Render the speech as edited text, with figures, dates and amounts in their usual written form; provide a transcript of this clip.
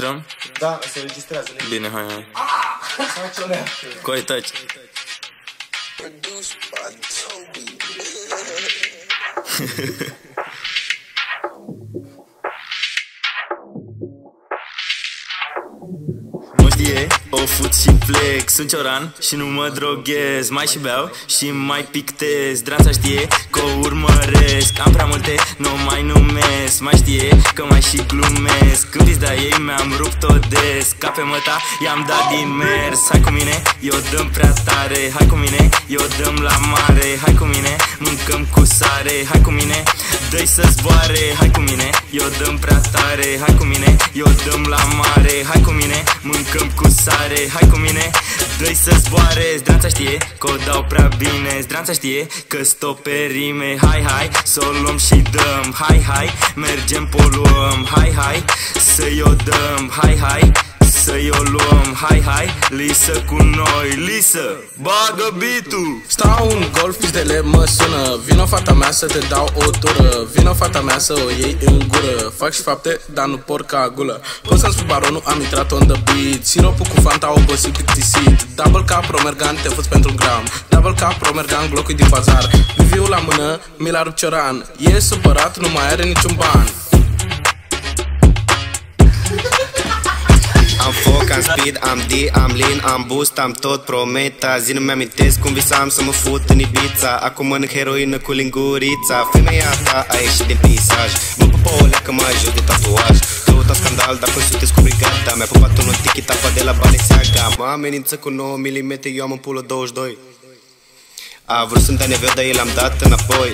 Trăm? Da, se registrează. Bine, hai. Sancționează. Coi, taci. Nu știe, o fut și plec. Sunt cioran și nu mă droghez. Mai și beau și mai pictez. Dranța știe că o urmăresc. Am prea multe, nu mai numesc. Mai știe că mai și glumesc. Când vis de ei mi-am rupt-o des. Ca pe măta i-am dat din mers. Hai cu mine, eu dăm prea tare. Hai cu mine, eu dăm la mare. Hai cu mine, mâncăm cu sare. Hai cu mine, dă-i să zboare. Hai cu mine, eu dăm prea tare. Hai cu mine, eu dăm la mare. Hai cu mine, mâncăm cu sare. Hai cu mine, dă-i să zboare. Zdranța știe că o dau prea bine. Zdranța știe că stop pe rime. Hai, hai, să o luăm și dăm. Hai, hai, mergem, poluăm. Hai, hai, să-i o dăm. Hai, hai, să-i o luăm. Hai, hai, Lisă cu noi. Lisă, bagă beat-ul. Stau în golf, pizdele mă sună. Vino fata mea să te dau o tură. Vino fata mea să o iei în gură. Fac și fapte, dar nu porc ca gulă. Poți să-mi spui baronul, am intrat on the beat. Siropul cu fanta, obosit, plictisit. Double cap, promergan, te fuți pentru un gram. Double cap, promergan, glocui din bazar. Viviu la mână, mi-l arup cioran. E supărat, nu mai are niciun ban. Am foc, am speed, am D, am lean, am boost, am tot prometa. Zi nu-mi amintesc cum visam să mă fut în Ibiza. Acum mănânc heroină cu lingurița. Femeia ta a ieșit din peisaj. Mă pupă o leacă mai jos de tatuaj. Căuta scandal, dar când sunteți cu brigada. Mi-a pupat unul tiki-tapa de la Balenciaga. Mă amenință cu 9 mm, eu am în pulă 22. A vrut să-mi dea neveu, dar el am dat înapoi.